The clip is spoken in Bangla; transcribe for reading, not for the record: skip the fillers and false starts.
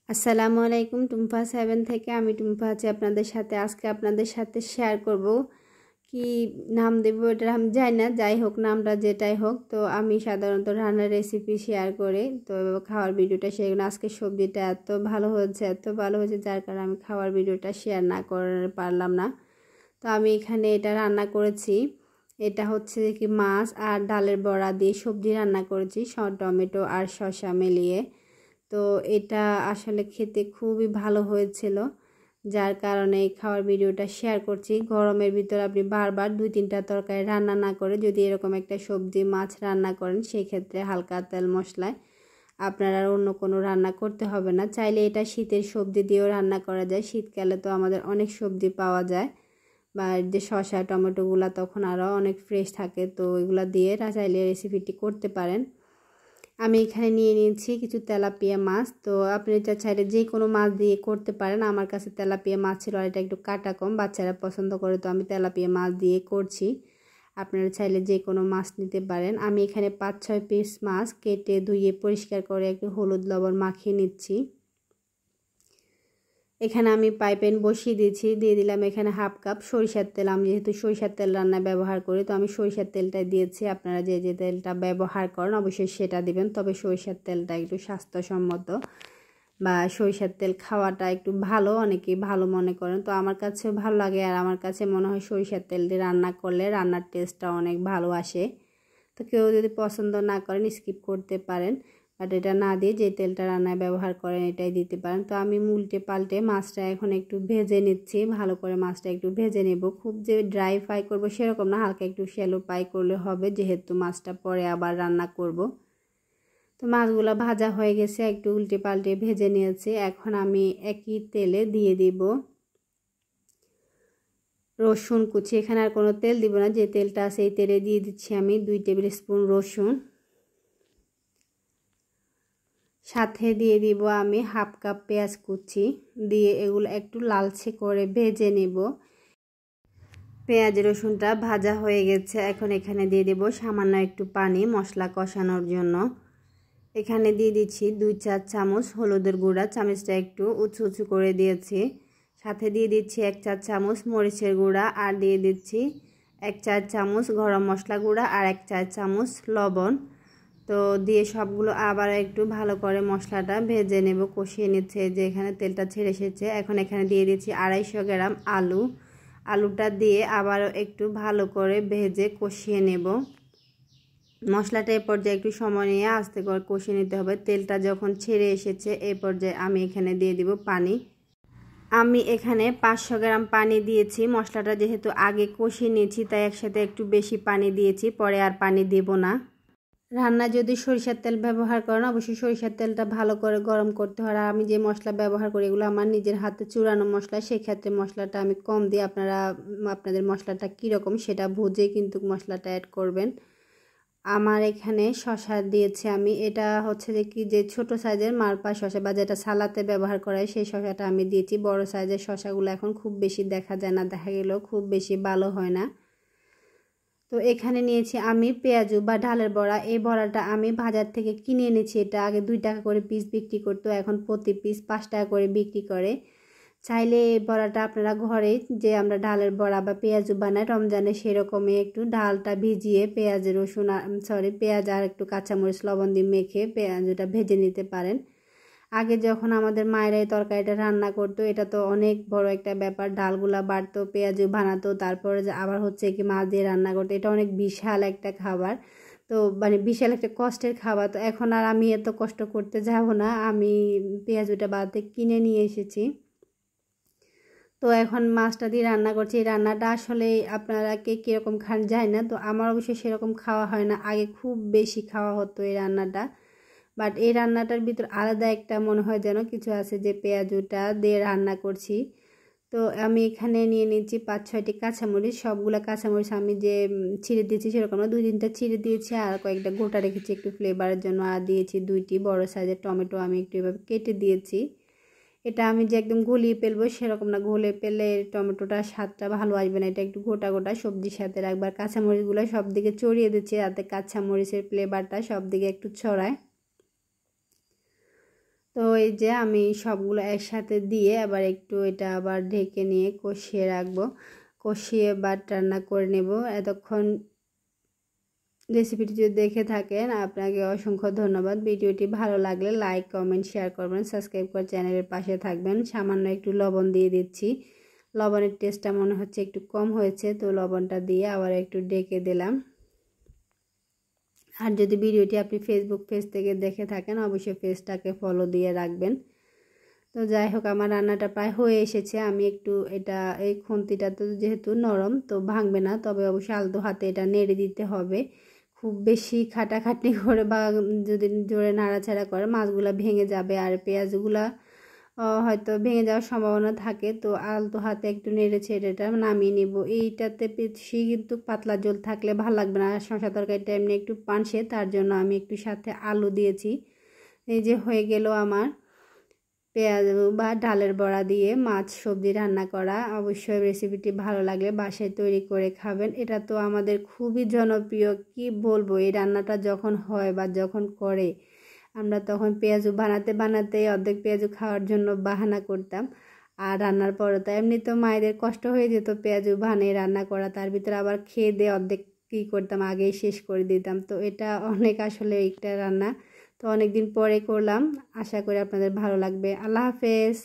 আসসালামু আলাইকুম টুম্পা 7 থেকে আমি টুম্পা আছি আপনাদের সাথে। আজকে আপনাদের সাথে শেয়ার করব কি নাম দেব এটা আমি জানি না, যাই হোক নামটা যেটাই হোক। তো আমি সাধারণত রান্নার রেসিপি শেয়ার করি, তো খাওয়ার ভিডিওটা শেয়ার করি। আজকে সবজিটা এত ভালো হয়েছে যার কারণে আমি খাওয়ার ভিডিওটা শেয়ার না করে পারলাম না। তো আমি এখানে এটা রান্না করেছি। এটা হচ্ছে কি মাছ আর ডালের বড়া দিয়ে সবজি রান্না করেছি, টমেটো আর শসা মিলিয়ে। তো এটা আসলে খেতে খুবই ভালো হয়েছিল, যার কারণে এই খাওয়ার ভিডিওটা শেয়ার করছি। গরমের ভিতর আপনি বারবার 2-3টা তরকারি রান্না না করে যদি এরকম একটা সবজি মাছ রান্না করেন, সেই ক্ষেত্রে হালকা তেল মশলায় আপনার আর অন্য কোনো রান্না করতে হবে না। চাইলে এটা শীতের সবজি দিয়েও রান্না করা যায়। শীতকালে তো আমাদের অনেক সবজি পাওয়া যায়, বা যে শসা টমেটোগুলো তখন আরও অনেক ফ্রেশ থাকে, তো এগুলো দিয়ে চাইলে রেসিপিটি করতে পারেন। আমি এখানে নিয়ে নিয়েছি কিছু তেলাপিয়া মাছ। তো আপনি এটা চাইলে যে কোনো মাছ দিয়ে করতে পারেন। আমার কাছে তেলাপিয়া মাছ ছিল আর এটা একটু কাটা কম, বাচ্চারা পছন্দ করে, তো আমি তেলাপিয়া মাছ দিয়ে করছি। আপনারা চাইলে যে কোনো মাছ নিতে পারেন। আমি এখানে 5-6 পিস মাছ কেটে ধুয়ে পরিষ্কার করে একটু হলুদ লবণ মাখিয়ে নিচ্ছি। এখানে আমি পাইপেন বসিয়ে দিয়ে দিলাম এখানে 1/2 কাপ সরিষার তেল। আমি যেহেতু সরিষার তেল রান্না ব্যবহার করি, তো আমি সরিষার তেলটা দিয়েছি। আপনারা যে যে তেলটা ব্যবহার করেন অবশ্যই সেটা দিবেন, তবে সরিষার তেলটা একটু স্বাস্থ্যসম্মত, বা সরিষার তেল খাওয়াটা একটু ভালো, অনেকেই ভালো মনে করেন। তো আমার কাছেও ভালো লাগে, আর আমার কাছে মনে হয় সরিষার তেল দিয়ে রান্না করলে রান্নার টেস্টটা অনেক ভালো আসে। তো কেউ যদি পছন্দ না করেন স্কিপ করতে পারেন, বাট এটা না দিয়ে যে তেলটা রান্নায় ব্যবহার করেন এটাই দিতে পারেন। তো আমি উল্টে পাল্টে মাছটা এখন একটু ভেজে নিচ্ছি, ভালো করে মাছটা একটু ভেজে নেব। খুব যে ড্রাই ফ্রাই করব সেরকম না, হালকা একটু শ্যালো ফ্রাই করলে হবে, যেহেতু মাছটা পরে আবার রান্না করব। তো মাছগুলো ভাজা হয়ে গেছে, একটু উল্টে পাল্টে ভেজে নিয়েছি। এখন আমি একই তেলে দিয়ে দিব রসুন কুচি। এখানে আর কোনো তেল দিব না, যে তেলটা আছে এই তেলে দিয়ে দিচ্ছি আমি 2 টেবিল স্পুন রসুন। সাথে দিয়ে দিব আমি 1/2 কাপ পেঁয়াজ কুচি, দিয়ে এগুলো একটু লালচে করে ভেজে নেব। পেঁয়াজ রসুনটা ভাজা হয়ে গেছে, এখন এখানে দিয়ে দেব সামান্য একটু পানি মশলা কষানোর জন্য। এখানে দিয়ে দিচ্ছি 2-4 চামচ হলুদের গুঁড়া, চামচটা একটু উঁচু উঁচু করে দিয়েছি। সাথে দিয়ে দিচ্ছি 1 চা চামচ মরিচের গুঁড়া, আর দিয়ে দিচ্ছি 1 চা চামচ গরম মশলা গুঁড়া আর 1 চা চামচ লবণ। তো দিয়ে সবগুলো আবার একটু ভালো করে মশলাটা ভেজে নেব, কষিয়ে নিচ্ছে। যে এখানে তেলটা ছেড়ে এসেছে, এখন এখানে দিয়ে দিচ্ছি 250 গ্রাম আলুটা দিয়ে আবারও একটু ভালো করে ভেজে কষিয়ে নেব। মশলাটা এই পর্যায়ে একটু সময় নিয়ে আস্তে করে কষিয়ে নিতে হবে। তেলটা যখন ছেড়ে এসেছে এই পর্যায়ে আমি এখানে দিয়ে দিব পানি। আমি এখানে 500 গ্রাম পানি দিয়েছি। মশলাটা যেহেতু আগে কষিয়ে নিয়েছি তাই একসাথে একটু বেশি পানি দিয়েছি, পরে আর পানি দেব না। রান্না যদি সরিষার তেল ব্যবহার করেন অবশ্যই সরিষার তেলটা ভালো করে গরম করতে হয়। আর আমি যে মশলা ব্যবহার করি এগুলো আমার নিজের হাতে চুরানো মশলা, সেক্ষেত্রে মশলাটা আমি কম দিই। আপনাদের মশলাটা কীরকম সেটা বুঝে কিন্তু মশলাটা অ্যাড করবেন। আমার এখানে শসা দিয়েছি আমি, এটা হচ্ছে যে কি যে ছোট সাইজের মালপা শসা, বা যেটা সালাতে ব্যবহার করা হয় সেই শসাটা আমি দিয়েছি। বড় সাইজের শসাগুলো এখন খুব বেশি দেখা যায় না, দেখা গেলেও খুব বেশি ভালো হয় না। তো এখানে নিয়েছি আমি পেঁয়াজু বা ডালের বড়া। এই বড়াটা আমি বাজার থেকে কিনে এনেছি। এটা আগে 2 টাকা করে পিস বিক্রি করতো, এখন প্রতি পিস 5 টাকা করে বিক্রি করে। চাইলে এই বড়াটা আপনারা ঘরে যে আমরা ডালের বড়া বা পেঁয়াজু বানাই রমজানে, সেরকমই একটু ডালটা ভিজিয়ে পেঁয়াজ আর একটু কাঁচামরিচ লবণ দিয়ে মেখে পেঁয়াজুটা ভেজে নিতে পারেন। আগে যখন আমাদের মায়েরা এই তরকারিটা রান্না করতো, এটা তো অনেক বড় একটা ব্যাপার, ডালগুলা বাড়তো, পেঁয়াজু বানাতো, তারপরে আবার হচ্ছে কি মাছ দিয়ে রান্না করতো। এটা অনেক বিশাল একটা খাবার, তো মানে বিশাল একটা কষ্টের খাবার। তো এখন আর আমি এত কষ্ট করতে যাব না, আমি পেঁয়াজুটা বাড়িতে কিনে নিয়ে এসেছি। তো এখন মাছটা দিয়ে রান্না করছি। এই রান্নাটা আসলে আপনারা কে কীরকম খান যায় না, তো আমার অবশ্যই সেরকম খাওয়া হয় না, আগে খুব বেশি খাওয়া হতো এই রান্নাটা। বাট এই রান্নাটার ভিতর আলাদা একটা মনে হয় যেন কিছু আছে, যে পেঁয়াজুটা দিয়ে রান্না করছি। তো আমি এখানে নিয়ে নিচ্ছি 5-6টি কাঁচামরিচ। সবগুলো কাঁচামরিচ আমি যে ছিঁড়ে দিয়েছি সেরকম না, 2-3টা ছিঁড়ে দিয়েছি, আর কয়েকটা গোটা রেখেছি একটু ফ্লেভারের জন্য। আর দিয়েছি 2টি বড় সাইজের টমেটো, আমি একটু এভাবে কেটে দিয়েছি। এটা আমি যে একদম গলিয়ে ফেলবো সেরকম না, গলে ফেললে টমেটোটার স্বাদটা ভালো আসবে না। এটা একটু গোটা গোটা সবজির সাথে রাখবার। কাঁচামরিচগুলো সব দিকে ছড়িয়ে দিচ্ছি যাতে কাঁচামরিচের ফ্লেভারটা সব দিকে একটু ছড়ায়। তো তো এই যে আমি সবগুলো একসাথে দিয়ে আবার একটু এটা আবার ঢেকে নিয়ে কষিয়ে রাখবো, কষিয়ে বাট রান্না করে নেব। এতক্ষণ রেসিপিটি যদি দেখে থাকেন আপনাকে অসংখ্য ধন্যবাদ। ভিডিওটি ভালো লাগলে লাইক কমেন্ট শেয়ার করবেন, সাবস্ক্রাইব করে চ্যানেলের পাশে থাকবেন। সামান্য একটু লবণ দিয়ে দিচ্ছি, লবণের টেস্টটা মনে হচ্ছে একটু কম হয়েছে, তো লবণটা দিয়ে আবার একটু ডেকে দিলাম। আর যদি ভিডিওটি আপনি ফেসবুক পেজ থেকে দেখে থাকেন অবশ্যই পেজটাকে ফলো দিয়ে রাখবেন। তো যাই হোক, আমার রান্নাটা প্রায় হয়ে এসেছে। আমি একটু এটা এই খুন্তিটা তো যেহেতু নরম তো ভাঙবে না, তবে অবশ্যই আলতো হাতে এটা নেড়ে দিতে হবে। খুব বেশি খাটাখাটনি করে বা যদি জোরে নাড়াচাড়া করে মাছগুলো ভেঙে যাবে আর পেঁয়াজগুলা হয়তো ভেঙে যাওয়ার সম্ভাবনা থাকে। তো আলতো হাতে একটু নেড়ে ছেড়ে এটা নামিয়ে নিব। এইটাতে বেশি কিন্তু পাতলা ঝোল থাকলে ভালো লাগবে না। শসা তরকারিটা এমনি একটু পানসে, তার জন্য আমি একটু সাথে আলু দিয়েছি। এই যে হয়ে গেল আমার পেঁয়াজ বা ডালের বড়া দিয়ে মাছ সবজি রান্না করা। অবশ্যই রেসিপিটি ভালো লাগলে বাসায় তৈরি করে খাবেন। এটা তো আমাদের খুবই জনপ্রিয়, কি বলবো। এই রান্নাটা যখন হয় বা যখন করে আমরা তখন পেঁয়াজু বানাতে বানাতে অর্ধেক পেঁয়াজু খাওয়ার জন্য বাহানা করতাম। আর রান্নার পরে তো এমনি তো মায়েদের কষ্ট হয়ে যেত পেঁয়াজু বানিয়ে রান্না করা, তার ভিতরে আবার খেয়ে দিয়ে অর্ধেক কী করতাম আগেই শেষ করে দিতাম। তো এটা অনেক আসলে একটা রান্না, তো অনেক দিন পরে করলাম। আশা করি আপনাদের ভালো লাগবে। আল্লাহ হাফেজ।